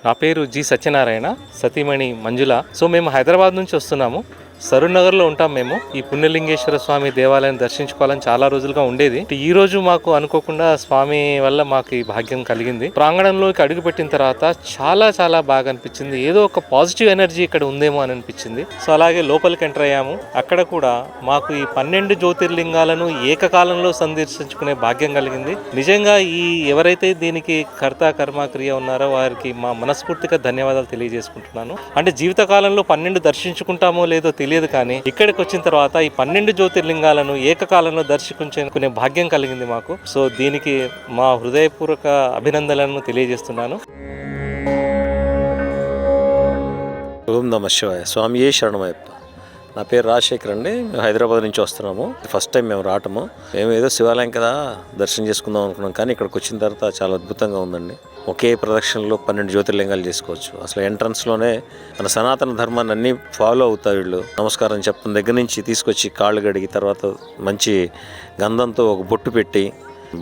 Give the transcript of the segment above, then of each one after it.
నా పేరు జి సత్యనారాయణ, సతీమణి మంజుల. సో మేము హైదరాబాద్ నుంచి వస్తున్నాము. సరూర్ నగర్లో ఉంటాం మేము. ఈ పుణ్యలింగేశ్వర స్వామి దేవాలయాన్ని దర్శించుకోవాలని చాలా రోజులుగా ఉండేది. ఈ రోజు మాకు అనుకోకుండా స్వామి వల్ల మాకు ఈ భాగ్యం కలిగింది. ప్రాంగణంలోకి అడుగుపెట్టిన తర్వాత చాలా చాలా బాగా అనిపించింది. ఏదో ఒక పాజిటివ్ ఎనర్జీ ఇక్కడ ఉందేమో అని అనిపించింది. సో అలాగే లోపలికి ఎంటర్ అయ్యాము. అక్కడ కూడా మాకు ఈ 12 జ్యోతిర్లింగాలను ఏకకాలంలో సందర్శించుకునే భాగ్యం కలిగింది. నిజంగా ఈ ఎవరైతే దీనికి కర్త కర్మ క్రియ ఉన్నారో వారికి మా మనస్ఫూర్తిగా ధన్యవాదాలు తెలియజేసుకుంటున్నాను. అంటే జీవితకాలంలో 12 దర్శించుకుంటామో లేదో తెలియదు, కానీ ఇక్కడికి వచ్చిన తర్వాత ఈ 12 జ్యోతిర్లింగాలను ఏకకాలంలో దర్శించుకునే భాగ్యం కలిగింది మాకు. సో దీనికి మా హృదయపూర్వక అభినందనలను తెలియజేస్తున్నాను. ఓం నమః శివాయ. స్వామియే శరణమయ్యప్ప. నా పేరు రాజశేఖర్ అండి. మేము హైదరాబాద్ నుంచి వస్తున్నాము. ఫస్ట్ టైం మేము రావటము. మేము ఏదో శివాలయం కదా దర్శనం చేసుకుందాం అనుకున్నాం, కానీ ఇక్కడికి వచ్చిన తర్వాత చాలా అద్భుతంగా ఉందండి. ఒకే ప్రదక్షిణలో 12 జ్యోతిర్లింగాలు చేసుకోవచ్చు. అసలు ఎంట్రన్స్లోనే మన సనాతన ధర్మాన్ని అన్నీ ఫాలో అవుతారు వీళ్ళు. నమస్కారం చెప్తున్న దగ్గర నుంచి తీసుకొచ్చి కాళ్ళు గడిగి తర్వాత మంచి గంధంతో ఒక బొట్టు పెట్టి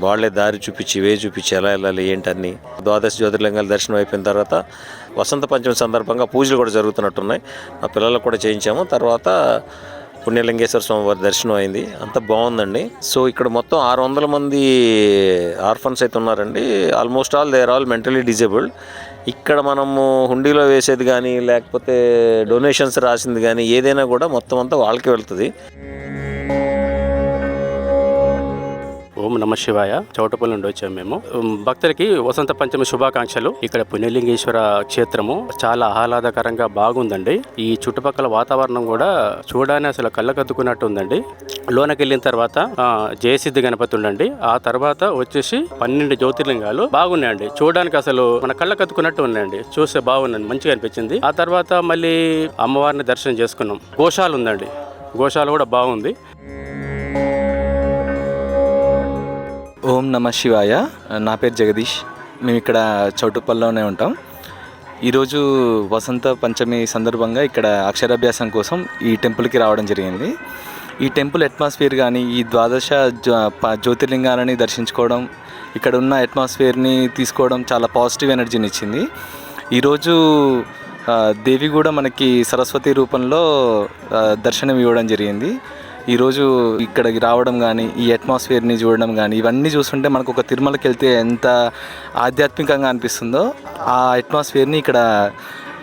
వాళ్ళే దారి చూపించి వే చూపించి ఎలా వెళ్ళాలి ఏంటని. 12 జ్యోతిర్లింగాలు దర్శనం అయిపోయిన తర్వాత వసంత పంచమి సందర్భంగా పూజలు కూడా జరుగుతున్నట్టున్నాయి. మా పిల్లలకు కూడా చేయించాము. తర్వాత పుణ్యలింగేశ్వర స్వామి వారి దర్శనం అయింది. అంత బాగుందండి. సో ఇక్కడ మొత్తం 600 మంది ఆర్ఫన్స్ అయితే ఉన్నారండి. Almost all they are all mentally disabled. ఇక్కడ మనము హుండీలో వేసేది కానీ లేకపోతే డొనేషన్స్ రాసింది కానీ ఏదైనా కూడా మొత్తం అంతా వాళ్ళకి వెళ్తుంది. ఓం నమ శివాయ. చౌటపల్లి నుండి వచ్చాము మేము. భక్తులకి వసంత పంచమి శుభాకాంక్షలు. ఇక్కడ పుణ్యలింగేశ్వర క్షేత్రము చాలా ఆహ్లాదకరంగా బాగుందండి. ఈ చుట్టుపక్కల వాతావరణం కూడా చూడడానికి అసలు కళ్ళకద్దుకున్నట్టు ఉందండి. లోనకి వెళ్ళిన తర్వాత జయసిద్ధి గణపతి ఉండండి. ఆ తర్వాత వచ్చేసి 12 జ్యోతిర్లింగాలు బాగున్నాయండి. చూడడానికి అసలు మన కళ్ళకద్దుకున్నట్టు ఉన్నాయండి. చూస్తే బాగుందండి, మంచిగా అనిపించింది. ఆ తర్వాత మళ్ళీ అమ్మవారిని దర్శనం చేసుకున్నాం. గోశాల ఉందండి, గోశాల కూడా బాగుంది. ఓం నమ శివాయ. నా పేరు జగదీష్. మేము ఇక్కడ చౌటుప్పల్లోనే ఉంటాం. ఈరోజు వసంత పంచమి సందర్భంగా ఇక్కడ అక్షరాభ్యాసం కోసం ఈ టెంపుల్కి రావడం జరిగింది. ఈ టెంపుల్ అట్మాస్ఫియర్ కానీ ఈ 12 జ్యోతిర్లింగాలని దర్శించుకోవడం, ఇక్కడ ఉన్న అట్మాస్ఫియర్ని తీసుకోవడం చాలా పాజిటివ్ ఎనర్జీని ఇచ్చింది. ఈరోజు దేవి కూడా మనకి సరస్వతి రూపంలో దర్శనం ఇవ్వడం జరిగింది. ఈరోజు ఇక్కడికి రావడం కానీ ఈ అట్మాస్ఫియర్ని చూడడం కానీ ఇవన్నీ చూస్తుంటే మనకు ఒక తిరుమలకి వెళ్తే ఎంత ఆధ్యాత్మికంగా అనిపిస్తుందో ఆ అట్మాస్ఫియర్ని ఇక్కడ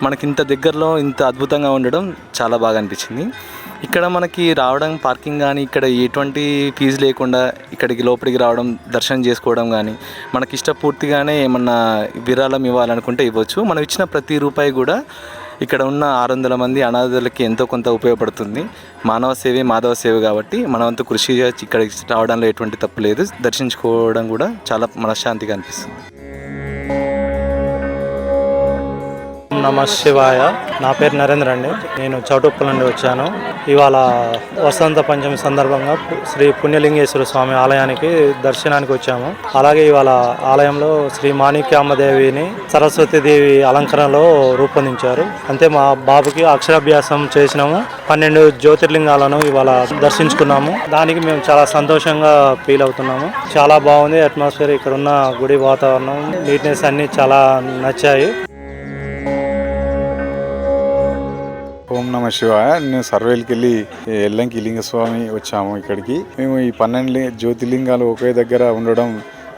మనకి ఇంత దగ్గరలో ఇంత అద్భుతంగా ఉండడం చాలా బాగా అనిపించింది. ఇక్కడ మనకి రావడం పార్కింగ్ కానీ ఇక్కడ ఎటువంటి ఫీజు లేకుండా ఇక్కడికి లోపలికి రావడం దర్శనం చేసుకోవడం కానీ మనకి ఇష్టపూర్తిగానే ఏమన్నా విరాళం ఇవ్వాలనుకుంటే ఇవ్వచ్చు. మనం ఇచ్చిన ప్రతి రూపాయి కూడా ఇక్కడ ఉన్న 600 మంది అనాథలకి ఎంతో కొంత ఉపయోగపడుతుంది. మానవ సేవే మాధవ సేవ కాబట్టి మనవంతు కృషి ఇక్కడికి రావడంలో ఎటువంటి తప్పు లేదు. దర్శించుకోవడం కూడా చాలా మనశ్శాంతిగా అనిపిస్తుంది. నమ శివాయ. నా పేరు నరేంద్ర అండి. నేను చౌటుప్పల్ నుండి వచ్చాను. ఇవాళ వసంత పంచమి సందర్భంగా శ్రీ పుణ్యలింగేశ్వర స్వామి ఆలయానికి దర్శనానికి వచ్చాము. అలాగే ఇవాళ ఆలయంలో శ్రీ మాణిక్యామ్మదేవిని సరస్వతీదేవి అలంకరణలో రూపొందించారు. అంతే మా బాబుకి అక్షరాభ్యాసం చేసినాము. 12 జ్యోతిర్లింగాలను ఇవాళ దర్శించుకున్నాము. దానికి మేము చాలా సంతోషంగా ఫీల్ అవుతున్నాము. చాలా బాగుంది అట్మాస్ఫియర్. ఇక్కడ ఉన్న గుడి వాతావరణం, నీట్నెస్ అన్నీ చాలా నచ్చాయి. ఓం నమ శివాయ. నేను సర్వేలకి వెళ్ళి ఎల్లంకి లింగస్వామి వచ్చాము. ఇక్కడికి మేము ఈ 12 జ్యోతిర్లింగాలు ఒకే దగ్గర ఉండడం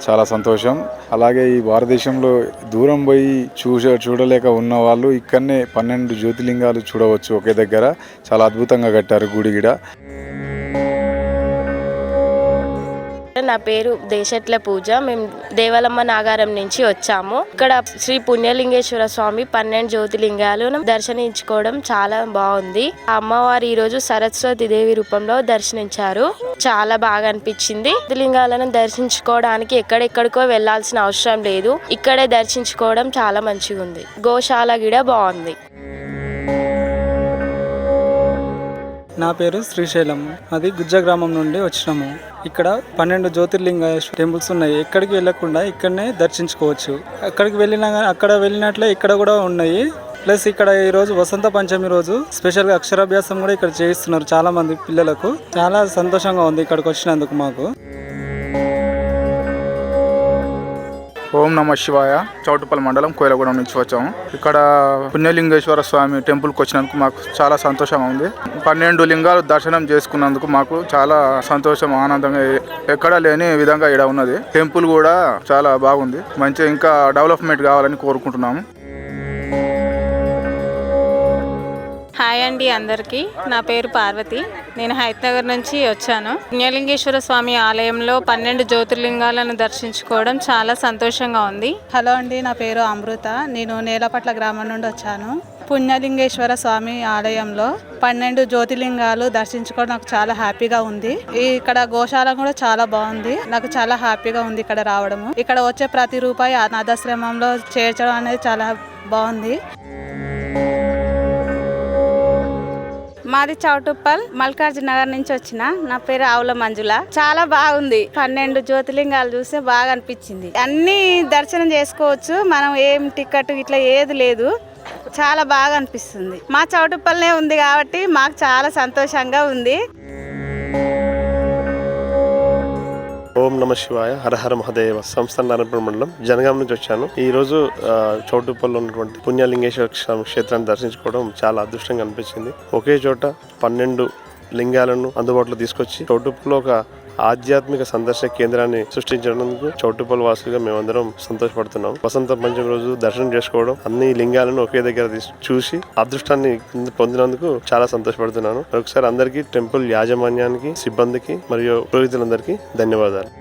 చాలా సంతోషం. అలాగే ఈ భారతదేశంలో దూరం పోయి చూడలేక ఉన్న వాళ్ళు ఇక్కడనే 12 జ్యోతిర్లింగాలు చూడవచ్చు ఒకే దగ్గర. చాలా అద్భుతంగా కట్టారు గుడి గిడ. నా పేరు దేశట్ల పూజ. మేము దేవలమ్మ నాగారం నుంచి వచ్చాము. ఇక్కడ శ్రీ పుణ్యలింగేశ్వర స్వామి 12 జ్యోతిర్లింగాలను దర్శించుకోవడం చాలా బాగుంది. ఆ అమ్మవారు ఈ రోజు సరస్వతి దేవి రూపంలో దర్శనించారు. చాలా బాగా అనిపించింది. జ్యోతిర్లింగాలను దర్శించుకోవడానికి ఎక్కడెక్కడికో వెళ్లాల్సిన అవసరం లేదు. ఇక్కడే దర్శించుకోవడం చాలా మంచిగా ఉంది. గోశాల గిడ బాగుంది. నా పేరు శ్రీశైలం. అది గుజ్జ గ్రామం నుండి వచ్చినాము. ఇక్కడ 12 జ్యోతిర్లింగ టెంపుల్స్ ఉన్నాయి. ఎక్కడికి వెళ్ళకుండా ఇక్కడనే దర్శించుకోవచ్చు. అక్కడికి అక్కడ వెళ్ళినట్లే ఇక్కడ కూడా ఉన్నాయి. ప్లస్ ఇక్కడ ఈ రోజు వసంత పంచమి రోజు స్పెషల్గా అక్షరాభ్యాసం కూడా ఇక్కడ చేయిస్తున్నారు చాలా మంది పిల్లలకు. చాలా సంతోషంగా ఉంది ఇక్కడికి వచ్చినందుకు మాకు. ఓం నమ శివాయ. చౌటుపల్లి మండలం కోయలగూడెం నుంచి వచ్చాము. ఇక్కడ పుణ్యలింగేశ్వర స్వామి టెంపుల్కి వచ్చినందుకు మాకు చాలా సంతోషంగా ఉంది. 12 లింగాలు దర్శనం చేసుకున్నందుకు మాకు చాలా సంతోషం, ఆనందంగా ఎక్కడా లేని విధంగా ఇక్కడ ఉన్నది. టెంపుల్ కూడా చాలా బాగుంది. మంచిగా ఇంకా డెవలప్మెంట్ కావాలని కోరుకుంటున్నాము. హాయ్ అండి అందరికీ. నా పేరు పార్వతి. నేను హైదరాబాద్ నుంచి వచ్చాను. పుణ్యలింగేశ్వర స్వామి ఆలయంలో 12 జ్యోతిర్లింగాలను దర్శించుకోవడం చాలా సంతోషంగా ఉంది. హలో అండి, నా పేరు అమృత. నేను నేలపట్ల గ్రామం నుండి వచ్చాను. పుణ్యలింగేశ్వర స్వామి ఆలయంలో 12 జ్యోతిర్లింగాలు దర్శించుకోవడం నాకు చాలా హ్యాపీగా ఉంది. ఇక్కడ గోశాల కూడా చాలా బాగుంది. నాకు చాలా హ్యాపీగా ఉంది ఇక్కడ రావడము. ఇక్కడ వచ్చే ప్రతి రూపాయి అనాథాశ్రమంలో చేర్చడం అనేది చాలా బాగుంది. మాది చౌటుప్పల్ మల్కార్జున నగర్ నుంచి వచ్చిన. నా పేరు ఆవుల మంజుల. చాలా బాగుంది. 12 జ్యోతిర్లింగాలు చూస్తే బాగా అనిపించింది. అన్ని దర్శనం చేసుకోవచ్చు. మనం ఏం టికెట్ ఇట్లా ఏది లేదు. చాలా బాగా అనిపిస్తుంది. మా చౌటుప్పల్నే ఉంది కాబట్టి మాకు చాలా సంతోషంగా ఉంది. ఓం నమ శివాయ. హరహర మహదేవ. సంస్థ నారాయణపురం మండలం జనగాం నుంచి వచ్చాను. ఈ రోజు చౌటుప్పల్లో ఉన్నటువంటి పుణ్యలింగేశ్వర స్వామి క్షేత్రాన్ని దర్శించుకోవడం చాలా అదృష్టంగా అనిపించింది. ఒకే చోట 12 లింగాలను అందుబాటులో తీసుకొచ్చి చౌటుప్పల్లో ఒక ఆధ్యాత్మిక సందర్శన కేంద్రాన్ని సృష్టించినందుకు చౌటుప్పల్ వాసులుగా మేమందరం సంతోషపడుతున్నాం. వసంత పంచమి రోజు దర్శనం చేసుకోవడం, అన్ని లింగాలను ఒకే దగ్గర చూసి అదృష్టాన్ని పొందినందుకు చాలా సంతోషపడుతున్నాను. ఒకసారి అందరికీ, టెంపుల్ యాజమాన్యానికి, సిబ్బందికి మరియు పురోహితులందరికీ ధన్యవాదాలు.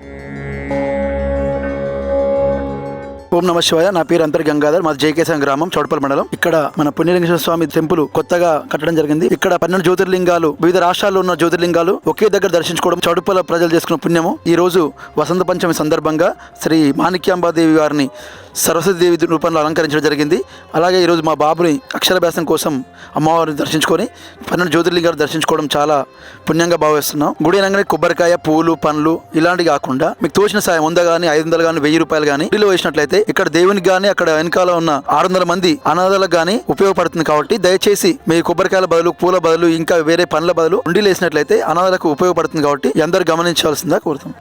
ఓం నమ శివాయ. నా పేరు అంతర్ గంగాధర్. మాది జయకేశం గ్రామం, చౌటుపల్లి మండలం. ఇక్కడ మన పుణ్యలింగేశ్వర స్వామి టెంపుల్ కొత్తగా కట్టడం జరిగింది. ఇక్కడ 12 జ్యోతిర్లింగాలు, వివిధ రాష్ట్రాల్లో ఉన్న జ్యోతిర్లింగాలు ఒకే దగ్గర దర్శించుకోవడం చౌటుపల్లి ప్రజలు చేసుకున్న పుణ్యము. ఈ రోజు వసంత పంచమి సందర్భంగా శ్రీ మాణిక్యాంబాదేవి వారిని సరస్వతీదేవి రూపంలో అలంకరించడం జరిగింది. అలాగే ఈరోజు మా బాబుని అక్షరాభ్యాసం కోసం అమ్మవారిని దర్శించుకొని 12 జ్యోతిర్లింగాలు దర్శించుకోవడం చాలా పుణ్యంగా భావిస్తున్నాం. గుడి అనగానే కొబ్బరికాయ, పూలు, పండ్లు ఇలాంటివి కాకుండా మీకు తోచిన సాయం 100 కానీ 500 కానీ 1000 రూపాయలు కానీ గుడిలో వేసినట్లయితే ఇక్కడ దేవునికి కానీ అక్కడ వెనకాల ఉన్న 600 మంది అనాథాలకు కానీ ఉపయోగపడుతుంది. కాబట్టి దయచేసి మీ కొబ్బరికాయల బదులు, పూల బదులు, ఇంకా వేరే పండ్ల బదులు ఉండిలు వేసినట్లయితే అనాథాలకు ఉపయోగపడుతుంది. కాబట్టి అందరూ గమనించాల్సిందిగా కోరుతాం.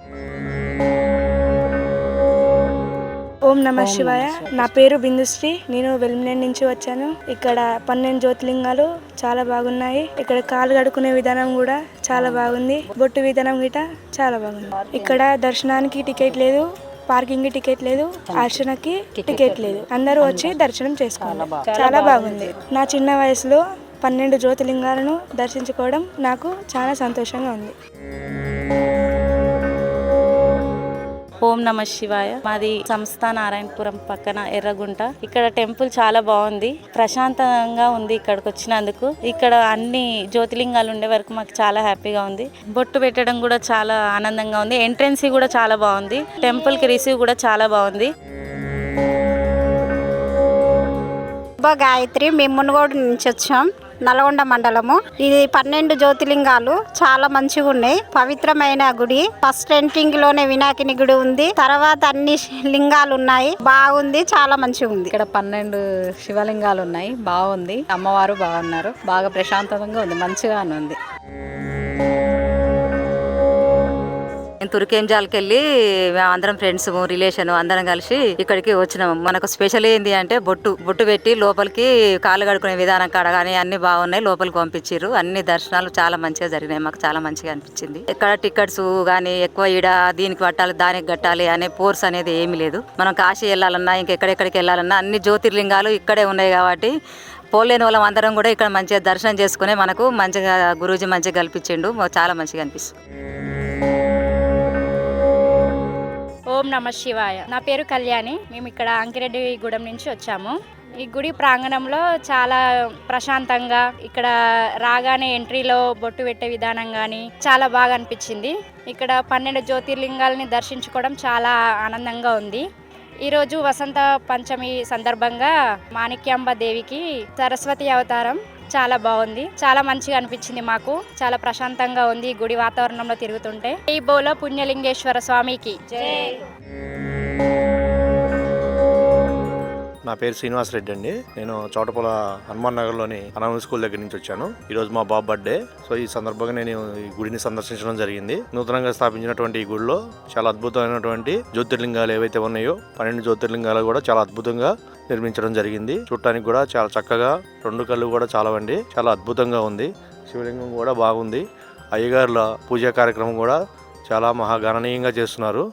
ఓం నమ శివాయ. నా పేరు బిందుశ్రీ. నేను వెల్మినేని నుంచి వచ్చాను. ఇక్కడ 12 జ్యోతిర్లింగాలు చాలా బాగున్నాయి. ఇక్కడ కాలు కడుక్కునే విధానం కూడా చాలా బాగుంది. బొట్టు విధానం గిట చాలా బాగుంది. ఇక్కడ దర్శనానికి టికెట్ లేదు, పార్కింగ్ టికెట్ లేదు, అర్చనకి టికెట్ లేదు. అందరూ వచ్చి దర్శనం చేసుకోవాలి. చాలా బాగుంది. నా చిన్న వయసులో 12 జ్యోతిర్లింగాలను దర్శించుకోవడం నాకు చాలా సంతోషంగా ఉంది. ఓం నమ శివాయ. మాది సంస్థ నారాయణపురం పక్కన ఎర్రగుంట. ఇక్కడ టెంపుల్ చాలా బాగుంది, ప్రశాంతంగా ఉంది. ఇక్కడికి వచ్చినందుకు ఇక్కడ అన్ని జ్యోతిర్లింగాలు ఉండే వరకు మాకు చాలా హ్యాపీగా ఉంది. బొట్టు పెట్టడం కూడా చాలా ఆనందంగా ఉంది. ఎంట్రెన్స్ కూడా చాలా బాగుంది. టెంపుల్ కి రిసీవ్ కూడా చాలా బాగుంది. గాయత్రి. మేము మునుగోడు నుంచి వచ్చాం, నల్గొండ మండలము. ఇది 12 జ్యోతిర్లింగాలు చాలా మంచిగా ఉన్నాయి. పవిత్రమైన గుడి. ఫస్ట్ ఎంట్రింగ్ లోనే వినాయకుని గుడి ఉంది. తర్వాత అన్ని లింగాలు ఉన్నాయి. బాగుంది, చాలా మంచిగా ఉంది. ఇక్కడ 12 శివలింగాలు ఉన్నాయి. బాగుంది. అమ్మవారు బాగున్నారు. బాగా ప్రశాంతంగా ఉంది, మంచిగానే ఉంది. నేను తుర్కేంజాల్కి వెళ్ళి అందరం ఫ్రెండ్స్, రిలేషన్ అందరం కలిసి ఇక్కడికి వచ్చినాము. మనకు స్పెషల్ ఏంది అంటే బొట్టు పెట్టి లోపలికి కాలు కడుకునే విధానం కాడ కానీ అన్ని బాగున్నాయి. లోపలికి పంపించారు. అన్ని దర్శనాలు చాలా మంచిగా జరిగినాయి. మాకు చాలా మంచిగా అనిపించింది. ఇక్కడ టికెట్స్ కానీ ఎక్కువ ఈడ దీనికి కట్టాలి, దానికి కట్టాలి అనే ఫోర్స్ అనేది ఏమీ లేదు. మనం కాశీ వెళ్ళాలన్నా, ఇంకెక్కడెక్కడికి వెళ్ళాలన్నా అన్ని జ్యోతిర్లింగాలు ఇక్కడే ఉన్నాయి. కాబట్టి పోలేని వాళ్ళం అందరం కూడా ఇక్కడ మంచిగా దర్శనం చేసుకుని మనకు మంచిగా గురూజీ మంచిగా కల్పించిండు. చాలా మంచిగా అనిపిస్తుంది. ఓం నమ శివాయ. నా పేరు కళ్యాణి. మేము ఇక్కడ అంకిరెడ్డిగూడెం నుంచి వచ్చాము. ఈ గుడి ప్రాంగణంలో చాలా ప్రశాంతంగా, ఇక్కడ రాగానే ఎంట్రీలో బొట్టు పెట్టే విధానం కానీ చాలా బాగా అనిపించింది. ఇక్కడ 12 జ్యోతిర్లింగాలని దర్శించుకోవడం చాలా ఆనందంగా ఉంది. ఈరోజు వసంత పంచమి సందర్భంగా మాణిక్యాంబ దేవికి సరస్వతి అవతారం చాలా బాగుంది. చాలా మంచిగా అనిపించింది. మాకు చాలా ప్రశాంతంగా ఉంది ఈ గుడి వాతావరణంలో తిరుగుతుంటే. ఈ బోలో పుణ్యలింగేశ్వర స్వామికి జై. నా పేరు శ్రీనివాస్ రెడ్డి అండి. నేను చౌటపల హనుమాన్ నగర్లోని అనామల్ స్కూల్ దగ్గర నుంచి వచ్చాను. ఈ రోజు మా బాబు బర్త్డే. సో ఈ సందర్భంగా నేను ఈ గుడిని సందర్శించడం జరిగింది. నూతనంగా స్థాపించినటువంటి ఈ గుడిలో చాలా అద్భుతమైనటువంటి జ్యోతిర్లింగాలు ఏవైతే ఉన్నాయో 12 జ్యోతిర్లింగాలు కూడా చాలా అద్భుతంగా నిర్మించడం జరిగింది. చూడటానికి కూడా చాలా చక్కగా, 2 కళ్ళు కూడా చాలవండి, చాలా అద్భుతంగా ఉంది. శివలింగం కూడా బాగుంది. అయ్యగారుల పూజా కార్యక్రమం కూడా చాలా మహాగణనీయంగా చేస్తున్నారు.